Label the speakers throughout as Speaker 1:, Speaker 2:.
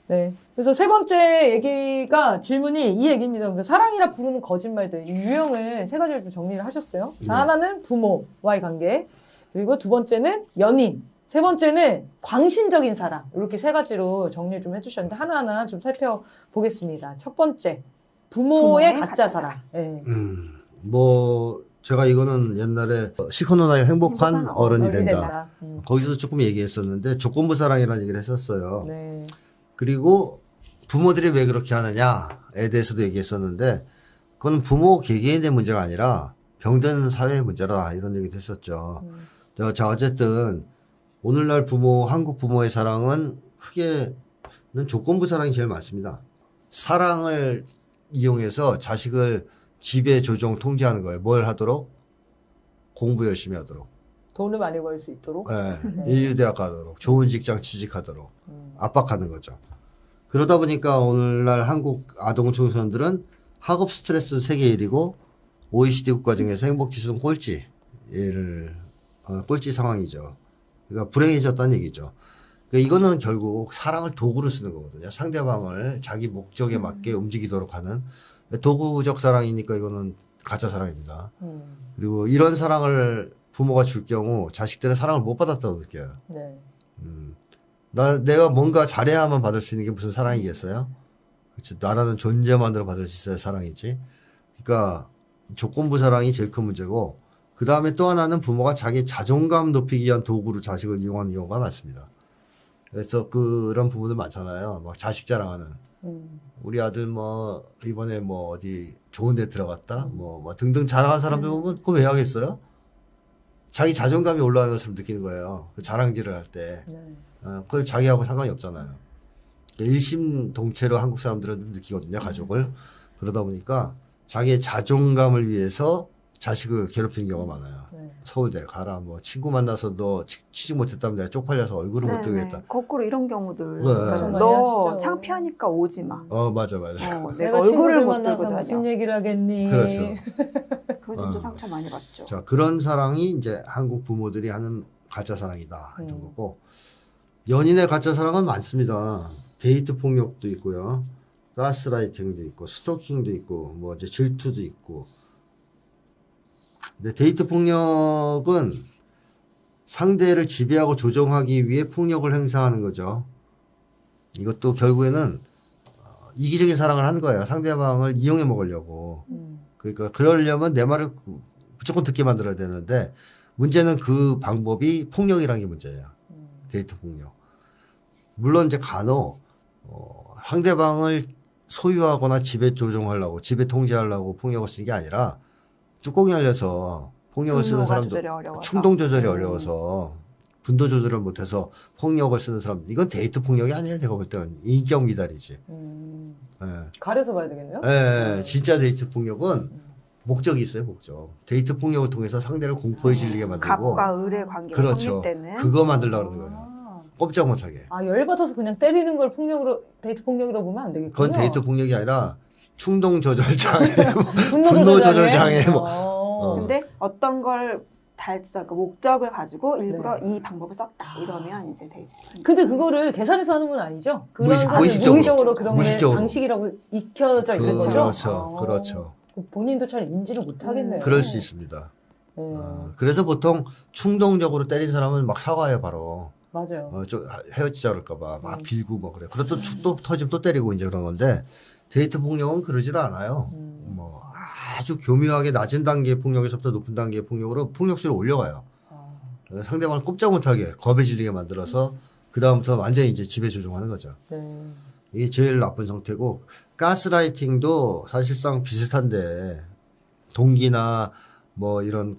Speaker 1: 네. 그래서 세 번째 얘기가 질문이 이 얘기입니다. 그러니까 사랑이라 부르는 거짓말들. 이 유형을 세 가지를 좀 정리를 하셨어요. 자,
Speaker 2: 네.
Speaker 1: 하나는 부모와의 관계. 그리고 두 번째는 연인. 세 번째는 광신적인 사랑. 이렇게 세 가지로 정리를 좀 해주셨는데 하나하나 좀 살펴보겠습니다. 첫 번째. 부모의 가짜 사랑. 네.
Speaker 2: 뭐 제가 이거는 옛날에 시커노나의 행복한 어른이 된다. 거기서도 조금 얘기했었는데 조건부 사랑이라는 얘기를 했었어요.
Speaker 1: 네.
Speaker 2: 그리고 부모들이 왜 그렇게 하느냐에 대해서도 얘기했었는데 그건 부모 개개인의 문제가 아니라 병든 사회의 문제라 이런 얘기도 했었죠. 자 어쨌든 오늘날 한국 부모의 사랑은 크게는 조건부 사랑이 제일 많습니다. 사랑을 이용해서 자식을 지배, 조종, 통제하는 거예요. 뭘 하도록? 공부 열심히 하도록.
Speaker 1: 돈을 많이 벌 수 있도록.
Speaker 2: 네. 인류대학 가도록. 좋은 직장 취직하도록. 압박하는 거죠. 그러다 보니까 오늘날 한국 아동 청소년들은 학업 스트레스 세계 1위고 OECD 국가 중에서 행복지수는 꼴찌 상황이죠. 그러니까 불행해졌다는 얘기죠. 그러니까 이거는 결국 사랑을 도구로 쓰는 거거든요. 상대방을 자기 목적에 맞게 움직이도록 하는 도구적 사랑이니까 이거는 가짜 사랑입니다. 그리고 이런 사랑을 부모가 줄 경우 자식들은 사랑을 못 받았다고 느껴요.
Speaker 1: 네.
Speaker 2: 내가 뭔가 잘해야만 받을 수 있는 게 무슨 사랑이겠어요? 그렇죠. 나라는 존재만으로 받을 수 있어야 사랑이지. 그러니까 조건부 사랑이 제일 큰 문제고 그 다음에 또 하나는 부모가 자기 자존감 높이기 위한 도구로 자식을 이용하는 경우가 많습니다. 그래서 그런 부분들 많잖아요. 막 자식 자랑하는. 우리 아들 뭐 이번에 뭐 어디 좋은 데 들어갔다 뭐 등등 자랑한 사람들 보면 그거 왜 하겠어요? 자기 자존감이 올라가는 것처럼 느끼는 거예요. 그 자랑질을 할 때. 그걸 자기하고 상관이 없잖아요. 일심동체로 한국 사람들은 느끼거든요. 가족을. 그러다 보니까 자기의 자존감을 위해서 자식을 괴롭히는 경우가 많아요. 서울대 가라 뭐 친구 만나서 너 취직 못했다면 내가 쪽팔려서 얼굴을 못 들겠다.
Speaker 3: 거꾸로 이런 경우들.
Speaker 2: 네.
Speaker 3: 너 창피하니까 오지 마.
Speaker 2: 맞아.
Speaker 1: 내가
Speaker 3: 얼굴을
Speaker 1: 친구들
Speaker 3: 못
Speaker 1: 만나서
Speaker 3: 들고
Speaker 1: 무슨
Speaker 3: 다녀.
Speaker 1: 얘기를 하겠니?
Speaker 2: 그렇죠.
Speaker 3: 그거 진짜 상처 많이 받죠.
Speaker 2: 자, 그런 사랑이 이제 한국 부모들이 하는 가짜 사랑이다. 이런 거고. 연인의 가짜 사랑은 많습니다. 데이트 폭력도 있고요. 가스라이팅도 있고, 스토킹도 있고, 뭐 이제 질투도 있고. 근데 데이트 폭력은 상대를 지배하고 조종하기 위해 폭력을 행사하는 거죠. 이것도 결국에는 이기적인 사랑을 하는 거예요. 상대방을 이용해 먹으려고. 그러니까 그러려면 내 말을 무조건 듣게 만들어야 되는데 문제는 그 방법이 폭력이라는 게 문제예요. 데이트 폭력. 물론 이제 간혹 상대방을 소유하거나 지배 조종하려고 지배 통제하려고 폭력을 쓰는 게 아니라 뚜껑이 열려서 폭력을 쓰는 사람도 충동 조절이 어려워서 분도 조절을 못해서 폭력을 쓰는 사람 이건 데이트 폭력이 아니에요. 제가 볼 때는 인격 미달이지.
Speaker 1: 가려서 봐야 되겠네요.
Speaker 2: 네, 진짜 데이트 폭력은 목적이 있어요. 목적. 데이트 폭력을 통해서 상대를 공포에 질리게 만들고
Speaker 3: 갑과 을의 관계가
Speaker 2: 그렇죠.
Speaker 3: 성립되는.
Speaker 2: 그거 만들려고 그러는 거예요. 꼼짝 못하게.
Speaker 1: 열받아서 그냥 때리는 걸 폭력으로 데이트 폭력이라고 보면 안 되겠군요.
Speaker 2: 그건 데이트 폭력이 아니라 충동 조절 장애, 분노 조절 장애.
Speaker 3: 근데 어떤 걸 그 목적을 가지고 일부러 이 방법을 썼다 이러면 이제 데이트.
Speaker 1: 근데 그거를 계산해서 하는 건 아니죠? 그런
Speaker 2: 무의식적으로
Speaker 1: 그런 게 방식이라고 익혀져 있는 거죠.
Speaker 2: 그렇죠.
Speaker 1: 본인도 잘 인지를 못 하겠네요.
Speaker 2: 그럴 수 있습니다. 그래서 보통 충동적으로 때린 사람은 막 사과해요, 바로.
Speaker 1: 맞아요.
Speaker 2: 좀 헤어지자 그럴까봐 막 빌고 뭐 그래. 그래도 또 터지면 또 때리고 이제 그런 건데 데이트 폭력은 그러지도 않아요. 뭐 아주 교묘하게 낮은 단계의 폭력에서부터 높은 단계의 폭력으로 폭력수를 올려가요. 상대방을 꼼짝 못하게 겁에 질리게 만들어서 그 다음부터 완전히 이제 지배 조종하는 거죠. 이게 제일 나쁜 상태고 가스라이팅도 사실상 비슷한데 동기나 뭐 이런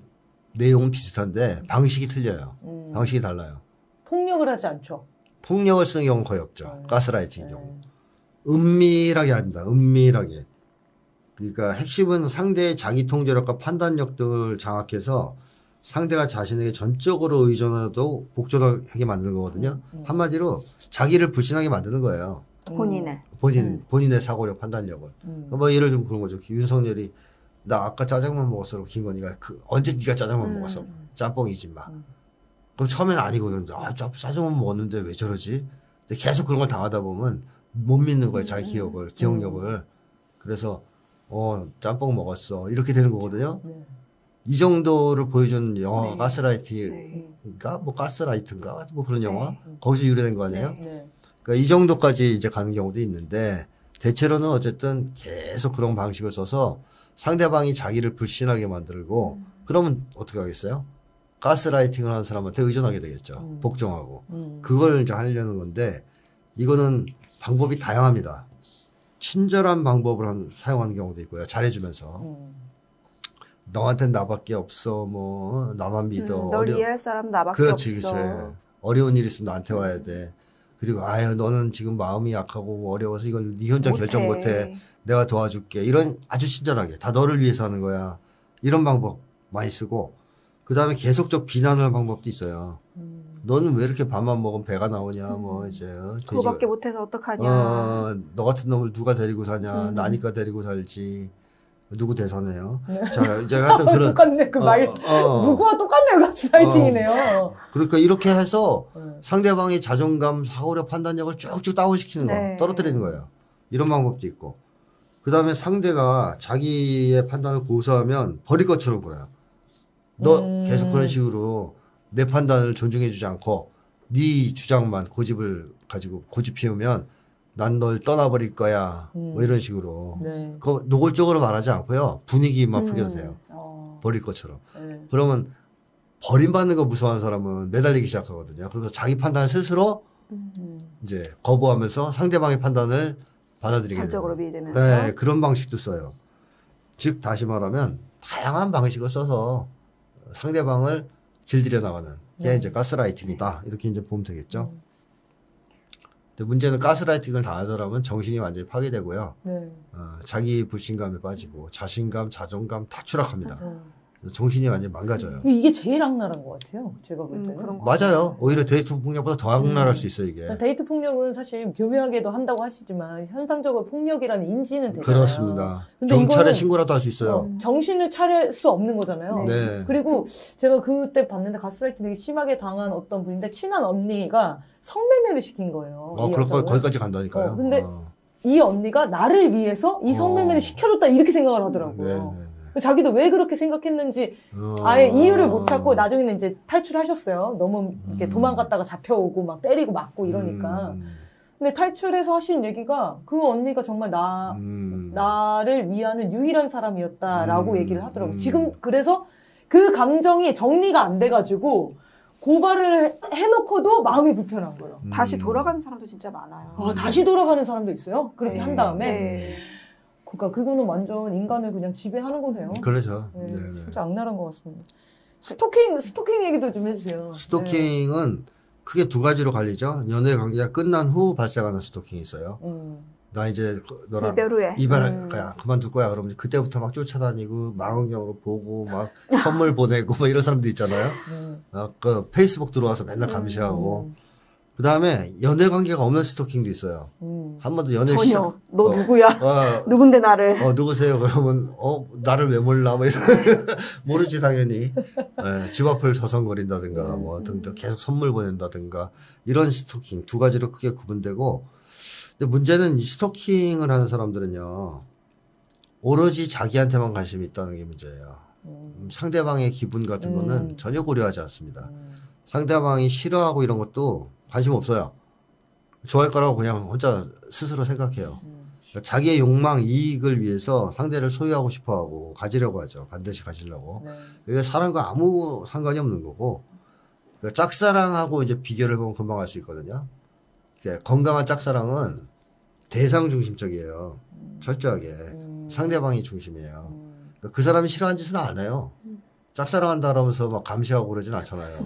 Speaker 2: 내용은 비슷한데 방식이 틀려요. 방식이 달라요.
Speaker 1: 폭력을 하지 않죠.
Speaker 2: 폭력을 쓰는 경우는 거의 없죠. 가스라이팅 경우. 은밀하게 합니다. 은밀하게. 그러니까 핵심은 상대의 자기 통제력과 판단력 등을 장악해서 상대가 자신에게 전적으로 의존하도 복종하게 만드는 거거든요. 한마디로 자기를 불신하게 만드는 거예요. 본인의 사고력, 판단력을. 뭐 예를 들면 그런 거죠. 윤석열이 나 아까 짜장면 먹었어. 김건희가 언제 네가 짜장면 먹었어? 짬뽕이지 마. 그럼 처음에는 아니거든요. 짜장면 먹었는데 왜 저러지? 근데 계속 그런 걸 당하다 보면 못 믿는 거예요. 자기 기억력을. 그래서 짬뽕 먹었어. 이렇게 되는 거거든요.
Speaker 1: 네.
Speaker 2: 이 정도를 보여준 영화가
Speaker 3: 네.
Speaker 2: 가스라이트인가? 뭐 가스라이트인가? 뭐 그런 영화?
Speaker 3: 네.
Speaker 2: 거기서 유래된 거 아니에요?
Speaker 1: 네.
Speaker 2: 그러니까 이 정도까지 이제 가는 경우도 있는데 대체로는 어쨌든 계속 그런 방식을 써서 상대방이 자기를 불신하게 만들고 그러면 어떻게 하겠어요? 가스라이팅을 하는 사람한테 의존하게 되겠죠. 복종하고. 그걸 이제 하려는 건데 이거는 방법이 다양합니다. 친절한 방법을 사용하는 경우도 있고요. 잘해주면서. 너한테는 나밖에 없어. 뭐 나만 믿어.
Speaker 3: 널 이해할 사람 나밖에
Speaker 2: 그렇지,
Speaker 3: 없어.
Speaker 2: 그렇지. 어려운 일 있으면 나한테 와야 돼. 그리고 아유 너는 지금 마음이 약하고 어려워서 이걸 네 혼자 결정 못해. 내가 도와줄게. 이런 아주 친절하게 다 너를 위해서 하는 거야. 이런 방법 많이 쓰고 그 다음에 계속적 비난을 하는 방법도 있어요. 너는 왜 이렇게 밥만 먹으면 배가 나오냐. 뭐 이제
Speaker 3: 그거밖에 못해서 어떡하냐.
Speaker 2: 너 같은 놈을 누가 데리고 사냐. 나니까 데리고 살지. 누구 대사네요. 자 이제 하여튼 그런
Speaker 1: 똑같네 그 말. 누구와 똑같네요 가스라이팅이네요.
Speaker 2: 그러니까 이렇게 해서 상대방의 자존감, 사고력, 판단력을 쭉쭉 다운시키는 거,
Speaker 3: 네.
Speaker 2: 떨어뜨리는 거예요. 이런 방법도 있고. 그 다음에 상대가 자기의 판단을 고수하면 버릴 것처럼 굴어요. 너 계속 그런 식으로 내 판단을 존중해주지 않고 네 주장만 고집을 가지고 고집 피우면 난 널 떠나버릴 거야. 뭐 이런 식으로.
Speaker 1: 네.
Speaker 2: 그 노골적으로 말하지 않고요. 분위기만 풍겨도 돼요. 버릴 것처럼.
Speaker 1: 네.
Speaker 2: 그러면 버림받는 거 무서워하는 사람은 매달리기 시작하거든요. 그래서 자기 판단을 스스로 이제 거부하면서 상대방의 판단을 받아들이게
Speaker 3: 전적으로
Speaker 2: 돼요.
Speaker 3: 믿으면서.
Speaker 2: 네, 그런 방식도 써요. 즉 다시 말하면 다양한 방식을 써서 상대방을 길들여 나가는 게 이제 가스라이팅이다. 이렇게 이제 보면 되겠죠. 근데 문제는 가스라이팅을 당한 사람은 정신이 완전히 파괴되고요.
Speaker 1: 네.
Speaker 2: 자기 불신감에 빠지고 자신감, 자존감 다 추락합니다.
Speaker 1: 맞아요.
Speaker 2: 정신이 완전히 망가져요.
Speaker 1: 이게 제일 악랄한 것 같아요. 제가 볼 때는.
Speaker 3: 그런 거.
Speaker 2: 맞아요. 오히려 데이트 폭력보다 더 악랄할 수 있어요, 이게.
Speaker 1: 데이트 폭력은 사실 교묘하게도 한다고 하시지만 현상적으로 폭력이라는 인지는 되잖아요.
Speaker 2: 그렇습니다.
Speaker 1: 근데
Speaker 2: 경찰에
Speaker 1: 이거는-
Speaker 2: 신고라도 할 수 있어요.
Speaker 1: 정신을 차릴 수 없는 거잖아요.
Speaker 2: 네.
Speaker 1: 그리고 제가 그때 봤는데 가스라이팅 되게 심하게 당한 어떤 분인데 친한 언니가 성매매를 시킨 거예요. 이
Speaker 2: 그럴 거
Speaker 1: 여성을.
Speaker 2: 거기까지 간다니까요.
Speaker 1: 근데 이 언니가 나를 위해서 이 성매매를 시켜줬다 이렇게 생각을 하더라고요.
Speaker 2: 네.
Speaker 1: 자기도 왜 그렇게 생각했는지 아예 이유를 못 찾고 나중에는 이제 탈출하셨어요. 너무 이렇게 도망갔다가 잡혀오고 막 때리고 맞고 이러니까. 근데 탈출해서 하신 얘기가 그 언니가 정말 나를 위하는 유일한 사람이었다라고 얘기를 하더라고요. 지금 그래서 그 감정이 정리가 안 돼가지고 고발을 해놓고도 마음이 불편한 거예요.
Speaker 3: 다시 돌아가는 사람도 진짜 많아요.
Speaker 1: 다시 돌아가는 사람도 있어요? 그렇게
Speaker 3: 네.
Speaker 1: 한 다음에?
Speaker 3: 네.
Speaker 1: 그러니까 그거는 완전 인간을 그냥 지배하는 거네요.
Speaker 2: 그렇죠.
Speaker 1: 네,
Speaker 2: 네네.
Speaker 1: 진짜 악랄한 것 같습니다. 스토킹 얘기도 좀 해주세요.
Speaker 2: 스토킹은 크게 두 가지로 갈리죠. 연애 관계가 끝난 후 발생하는 스토킹이 있어요. 나 이제 너랑
Speaker 3: 이별 후에.
Speaker 2: 이별할 거야. 그만둘 거야. 그러면 그때부터 막 쫓아다니고 망원경으로 보고 막 선물 보내고 막 이런 사람도 있잖아요. 그 페이스북 들어와서 맨날 감시하고. 그 다음에 연애 관계가 없는 스토킹도 있어요. 한 번도 연애
Speaker 3: 전혀. 너 누구야? 누군데 나를.
Speaker 2: 누구세요? 그러면 나를 왜 몰라? 뭐 이런 모르지 당연히. 집 앞을 서성거린다든가 뭐 등등 계속 선물 보낸다든가 이런 스토킹 두 가지로 크게 구분되고. 근데 문제는 이 스토킹을 하는 사람들은요 오로지 자기한테만 관심이 있다는 게 문제예요. 상대방의 기분 같은 거는 전혀 고려하지 않습니다. 상대방이 싫어하고 이런 것도 관심 없어요. 좋아할 거라고 그냥 혼자 스스로 생각해요. 그러니까 자기의 욕망, 이익을 위해서 상대를 소유하고 싶어하고 가지려고 하죠. 반드시 가지려고. 이게 사람과 아무 상관이 없는 거고 그러니까 짝사랑하고 이제 비교를 해보면 금방 알 수 있거든요. 그러니까 건강한 짝사랑은 대상 중심적이에요. 철저하게. 상대방이 중심이에요. 그러니까 그 사람이 싫어하는 짓은 안 해요. 짝사랑한다 그러면서 막 감시하고 그러진 않잖아요.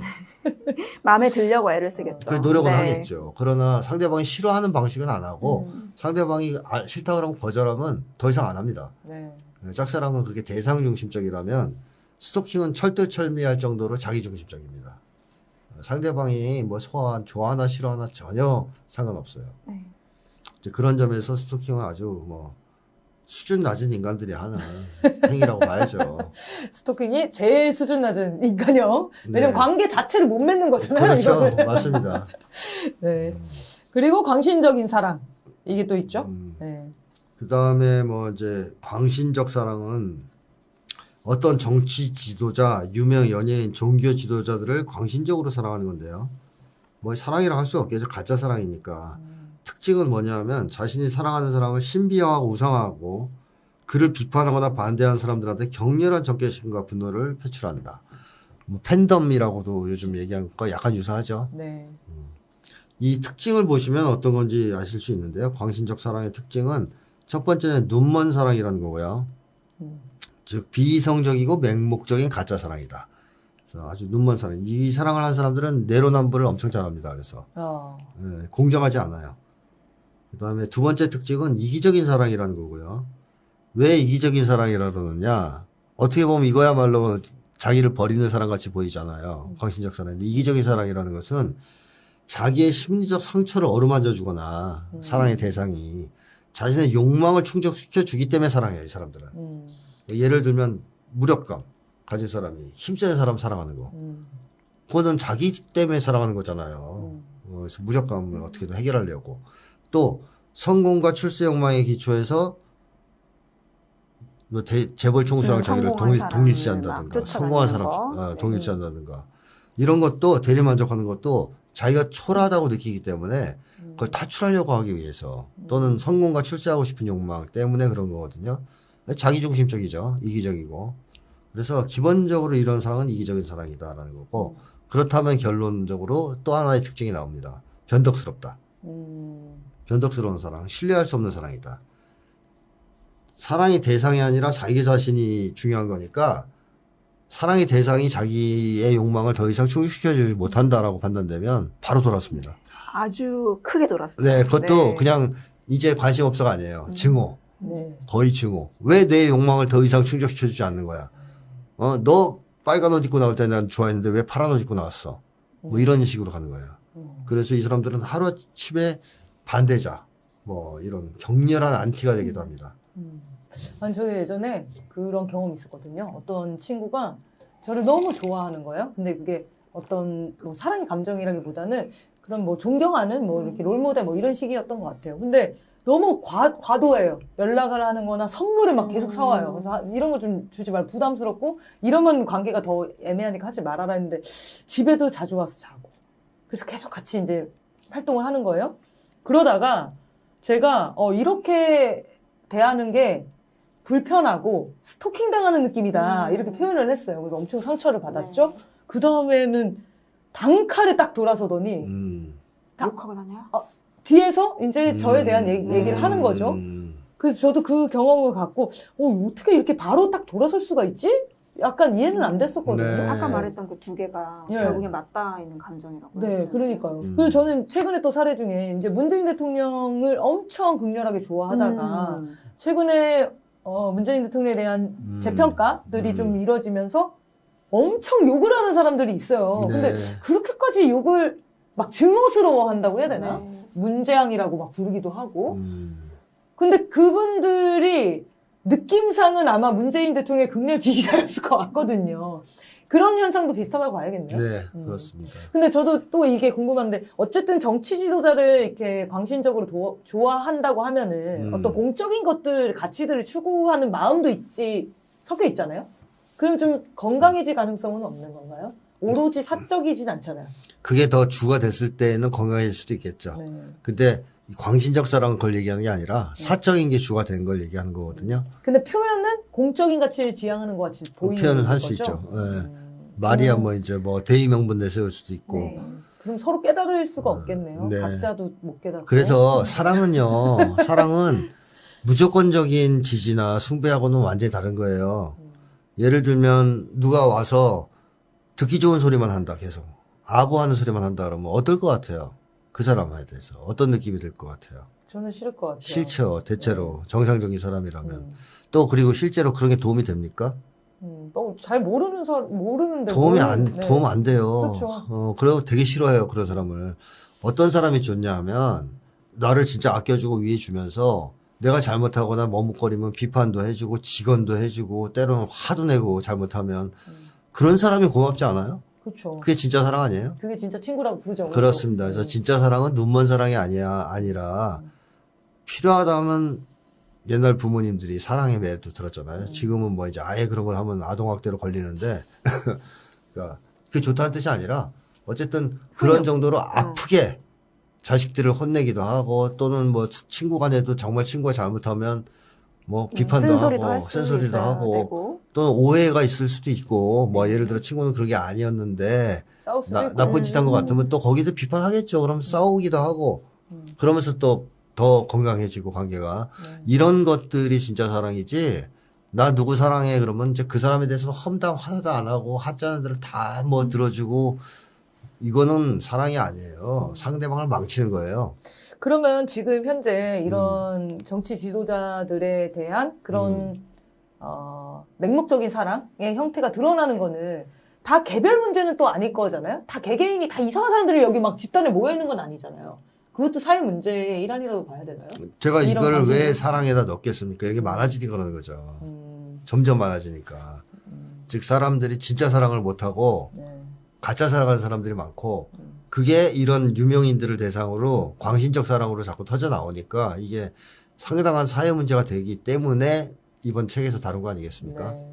Speaker 3: 마음에 들려고 애를 쓰겠죠.
Speaker 2: 그 노력은 하겠죠. 그러나 상대방이 싫어하는 방식은 안 하고 상대방이 싫다 그러면 거절하면 더 이상 안 합니다. 짝사랑은 그렇게 대상 중심적이라면 스토킹은 철두철미할 정도로 자기 중심적입니다. 상대방이 뭐 좋아하나 싫어하나 전혀 상관없어요. 이제 그런 점에서 스토킹은 아주 뭐 수준 낮은 인간들이 하는 행위라고 봐야죠.
Speaker 1: 스토킹이 제일 수준 낮은 인간형. 왜냐면 관계 자체를 못 맺는 거잖아요.
Speaker 2: 그렇죠.
Speaker 1: 이거는.
Speaker 2: 맞습니다.
Speaker 1: 네. 그리고 광신적인 사랑. 이게 또 있죠. 네.
Speaker 2: 그 다음에 뭐 이제 광신적 사랑은 어떤 정치 지도자, 유명 연예인, 종교 지도자들을 광신적으로 사랑하는 건데요. 뭐 사랑이라 할 수 없겠죠. 가짜 사랑이니까. 특징은 뭐냐면 자신이 사랑하는 사람을 신비화하고 우상화하고 그를 비판하거나 반대하는 사람들한테 격렬한 적개심과 분노를 표출한다. 뭐 팬덤이라고도 요즘 얘기한 거 약간 유사하죠.
Speaker 1: 네.
Speaker 2: 이 특징을 보시면 어떤 건지 아실 수 있는데요. 광신적 사랑의 특징은 첫 번째는 눈먼 사랑이라는 거고요. 즉 비이성적이고 맹목적인 가짜 사랑이다. 그래서 아주 눈먼 사랑. 이 사랑을 한 사람들은 내로남불을 엄청 잘합니다. 그래서 공정하지 않아요. 그다음에 두 번째 특징은 이기적인 사랑이라는 거고요. 왜 이기적인 사랑이라 그러느냐? 어떻게 보면 이거야말로 자기를 버리는 사랑같이 보이잖아요. 광신적 사랑인데 이기적인 사랑이라는 것은 자기의 심리적 상처를 어루만져 주거나 사랑의 대상이 자신의 욕망을 충족시켜 주기 때문에 사랑해요. 이 사람들은. 예를 들면 무력감 가진 사람이 힘센 사람 사랑하는 거. 그거는 자기 때문에 사랑하는 거잖아요. 그래서 무력감을 어떻게든 해결하려고. 또 성공과 출세 욕망에 기초해서 뭐 재벌 총수랑 자기를 동일시한다든가 성공한 사람 동일시한다든가 이런 것도 대리만족하는 것도 자기가 초라하다고 느끼기 때문에 그걸 탈출하려고 하기 위해서 또는 성공과 출세하고 싶은 욕망 때문에 그런 거거든요. 자기중심적이죠. 이기적이고. 그래서 기본적으로 이런 사랑은 이기적인 사랑이다라는 거고 그렇다면 결론적으로 또 하나의 특징이 나옵니다. 변덕스럽다. 변덕스러운 사랑, 신뢰할 수 없는 사랑이다. 사랑의 대상이 아니라 자기 자신이 중요한 거니까 사랑의 대상이 자기의 욕망을 더 이상 충족시켜주지 못한다라고 판단되면 바로 돌았습니다.
Speaker 3: 아주 크게 돌았어요.
Speaker 2: 네, 그것도 그냥 이제 관심 없어가 아니에요. 증오.
Speaker 1: 네.
Speaker 2: 거의 증오. 왜 내 욕망을 더 이상 충족시켜주지 않는 거야? 너 빨간 옷 입고 나올 때 난 좋아했는데 왜 파란 옷 입고 나왔어? 뭐 이런 식으로 가는 거예요. 그래서 이 사람들은 하루아침에 반대자, 뭐 이런 격렬한 안티가 되기도 합니다.
Speaker 1: 아니, 저 예전에 그런 경험이 있었거든요. 어떤 친구가 저를 너무 좋아하는 거예요. 근데 그게 어떤 뭐 사랑의 감정이라기보다는 그런 뭐 존경하는 뭐 이렇게 롤모델 뭐 이런 식이었던 것 같아요. 근데 너무 과도해요. 연락을 하는 거나 선물을 막 계속 사와요. 그래서 이런 거 좀 주지 말고 부담스럽고 이러면 관계가 더 애매하니까 하지 말아라 했는데 집에도 자주 와서 자고. 그래서 계속 같이 이제 활동을 하는 거예요. 그러다가 제가 이렇게 대하는 게 불편하고 스토킹 당하는 느낌이다. 이렇게 표현을 했어요. 그래서 엄청 상처를 받았죠. 그 다음에는 단칼에 딱 돌아서더니
Speaker 3: 욕하고 다녀요?
Speaker 1: 뒤에서 이제 저에 대한 얘기를 하는 거죠. 그래서 저도 그 경험을 갖고 어떻게 이렇게 바로 딱 돌아설 수가 있지? 약간 이해는 안 됐었거든요.
Speaker 2: 네.
Speaker 3: 아까 말했던 그 두 개가 결국에 맞닿아 있는 감정이라고.
Speaker 1: 네,
Speaker 3: 했잖아요.
Speaker 1: 그러니까요. 그래서 저는 최근에 또 사례 중에 이제 문재인 대통령을 엄청 극렬하게 좋아하다가 최근에 문재인 대통령에 대한 재평가들이 좀 이루어지면서 엄청 욕을 하는 사람들이 있어요.
Speaker 2: 네.
Speaker 1: 근데 그렇게까지 욕을 막 증오스러워 한다고 해야 되나?
Speaker 3: 네.
Speaker 1: 문재앙이라고 막 부르기도 하고. 근데 그분들이 느낌상은 아마 문재인 대통령의 극렬 지지자였을 것 같거든요. 그런 현상도 비슷하다고 봐야겠네요.
Speaker 2: 네, 그렇습니다.
Speaker 1: 근데 저도 또 이게 궁금한데 어쨌든 정치 지도자를 이렇게 광신적으로 좋아한다고 하면은 어떤 공적인 것들, 가치들을 추구하는 마음도 섞여 있잖아요. 그럼 좀 건강해질 가능성은 없는 건가요? 오로지 사적이진 않잖아요.
Speaker 2: 그게 더 주가 됐을 때는 건강해질 수도 있겠죠.
Speaker 1: 네.
Speaker 2: 근데 광신적 사랑은 그걸 얘기하는 게 아니라 사적인 게 주가 된 걸 얘기하는 거거든요.
Speaker 1: 근데 표현은 공적인 가치를 지향하는 것 같이 보이는
Speaker 2: 표현을 할
Speaker 1: 거죠?
Speaker 2: 수 있죠. 네. 말이야 뭐 이제 뭐 대의 명분 내세울 수도 있고.
Speaker 3: 네.
Speaker 1: 그럼 서로 깨달을 수가 없겠네요.
Speaker 2: 네.
Speaker 1: 각자도 못 깨닫고.
Speaker 2: 그래서 사랑은 무조건적인 지지나 숭배하고는 완전히 다른 거예요. 예를 들면 누가 와서 듣기 좋은 소리만 한다 계속. 아부하는 소리만 한다 그러면 어떨 것 같아요? 그 사람에 대해서 어떤 느낌이 들 것 같아요?
Speaker 1: 저는 싫을 것 같아요.
Speaker 2: 싫죠. 대체로 정상적인 사람이라면. 또 그리고 실제로 그런 게 도움이 됩니까?
Speaker 1: 잘 모르는데
Speaker 2: 도움 안 돼요.
Speaker 1: 그렇죠.
Speaker 2: 그리고 되게 싫어해요. 그런 사람을. 어떤 사람이 좋냐 하면 나를 진짜 아껴주고 위해주면서 내가 잘못하거나 머뭇거리면 비판도 해주고 직언도 해주고 때로는 화도 내고 잘못하면 그런 사람이 고맙지 않아요?
Speaker 1: 그렇죠.
Speaker 2: 그게 진짜 사랑 아니에요?
Speaker 1: 그게 진짜 친구라고 부르죠.
Speaker 2: 그렇습니다. 그래서 진짜 사랑은 눈먼 사랑이 아니라 필요하다면 옛날 부모님들이 사랑의 매도 들었잖아요. 지금은 뭐 이제 아예 그런 걸 하면 아동학대로 걸리는데 그러니까 그게 좋다는 뜻이 아니라 어쨌든 그런 정도로 아프게 자식들을 혼내기도 하고 또는 뭐 친구 간에도 정말 친구가 잘못하면 뭐 비판도
Speaker 3: 쓴소리도
Speaker 2: 하고 쓴소리도
Speaker 3: 있어야
Speaker 2: 하고
Speaker 3: 되고.
Speaker 2: 또는 오해가 있을 수도 있고 뭐 예를 들어 친구는 그런 게 아니었는데
Speaker 1: 싸울 수도 있고.
Speaker 2: 나쁜 짓 한 것 같으면 또 거기도 비판하겠죠. 그럼 싸우기도 하고 그러면서 또 더 건강해지고 관계가 이런 것들이 진짜 사랑이지. 나 누구 사랑해 그러면 이제 그 사람에 대해서 험담 하나도 안 하고 하자는 대로 다 뭐 들어주고 이거는 사랑이 아니에요. 상대방을 망치는 거예요.
Speaker 1: 그러면 지금 현재 이런 정치 지도자들에 대한 그런 맹목적인 사랑의 형태가 드러나는 거는 다 개별 문제는 또 아닐 거잖아요. 다 개개인이 다 이상한 사람들이 여기 막 집단에 모여 있는 건 아니잖아요. 그것도 사회 문제의 일환이라도 봐야 되나요?
Speaker 2: 제가
Speaker 1: 이런
Speaker 2: 이거를 왜
Speaker 1: 관계는?
Speaker 2: 사랑에다 넣겠습니까? 이렇게 많아지니까 그러는 거죠. 점점 많아지니까. 즉 사람들이 진짜 사랑을 못하고
Speaker 1: 네.
Speaker 2: 가짜 사랑하는 사람들이 많고 그게 이런 유명인들을 대상으로 광신적 사랑으로 자꾸 터져 나오니까 이게 상당한 사회 문제가 되기 때문에 이번 책에서 다룬 거 아니겠습니까?
Speaker 1: 네.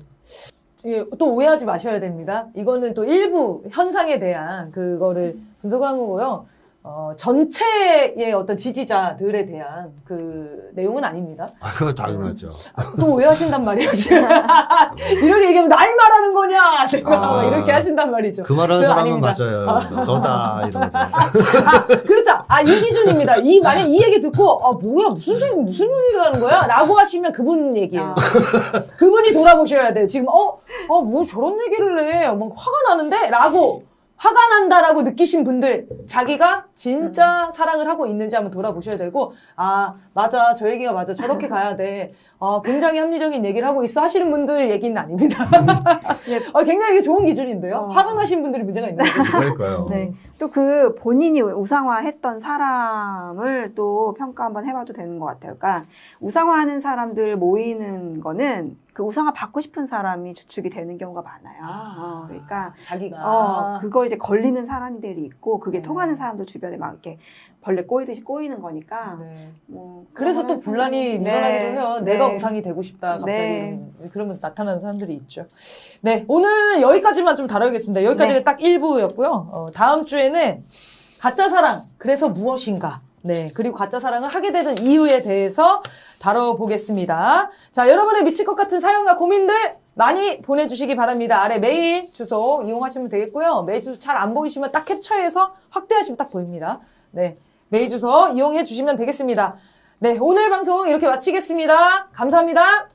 Speaker 1: 이게 또 오해하지 마셔야 됩니다. 이거는 또 일부 현상에 대한 그거를 분석을 한 거고요. 전체의 어떤 지지자들에 대한 그 내용은 아닙니다.
Speaker 2: 아, 그거 당연하죠.
Speaker 1: 또 오해하신단 말이에요, 지금. 이렇게 얘기하면 날 말하는 거냐? 내가 막 이렇게 하신단 말이죠.
Speaker 2: 그 말하는
Speaker 1: 그거
Speaker 2: 사람은
Speaker 1: 아닙니다.
Speaker 2: 맞아요. 너다 이러면서.
Speaker 1: 그렇죠. 이 기준입니다. 만약 이 얘기 듣고, 뭐야, 무슨 얘기를 하는 거야? 라고 하시면 그분 얘기예요. 그분이 돌아보셔야 돼요. 지금, 뭐 저런 얘기를 해. 막 화가 나는데? 라고. 화가 난다라고 느끼신 분들, 자기가 진짜 사랑을 하고 있는지 한번 돌아보셔야 되고, 맞아. 저 얘기가 맞아. 저렇게 가야 돼. 굉장히 합리적인 얘기를 하고 있어 하시는 분들 얘기는 아닙니다. 굉장히 이게 좋은 기준인데요. 화가 나신 분들이 문제가 있는 거죠.
Speaker 2: 그러니까요.
Speaker 3: 네. 또 그 본인이 우상화했던 사람을 또 평가 한번 해봐도 되는 것 같아요. 그러니까 우상화하는 사람들 모이는 거는 그 우상화 받고 싶은 사람이 주축이 되는 경우가 많아요. 그러니까
Speaker 1: 자기가.
Speaker 3: 그거 이제 걸리는 사람들이 있고 그게 통하는 사람들 주변에 막 이렇게 벌레 꼬이듯이 꼬이는 거니까.
Speaker 1: 네.
Speaker 3: 뭐
Speaker 1: 그래서 또 분란이 일어나기도 해요.
Speaker 3: 네.
Speaker 1: 내가 우상이 되고 싶다. 갑자기
Speaker 3: 네.
Speaker 1: 그러면서 나타나는 사람들이 있죠. 네, 오늘 여기까지만 좀 다뤄야겠습니다. 여기까지가
Speaker 3: 네.
Speaker 1: 딱 1부였고요. 다음 주에는 가짜 사랑, 그래서 무엇인가. 네, 그리고 가짜 사랑을 하게 되는 이유에 대해서 다뤄보겠습니다. 자, 여러분의 미칠 것 같은 사연과 고민들 많이 보내주시기 바랍니다. 아래 메일 주소 이용하시면 되겠고요. 메일 주소 잘 안 보이시면 딱 캡처해서 확대하시면 딱 보입니다. 네, 메일 주소 이용해 주시면 되겠습니다. 네, 오늘 방송 이렇게 마치겠습니다. 감사합니다.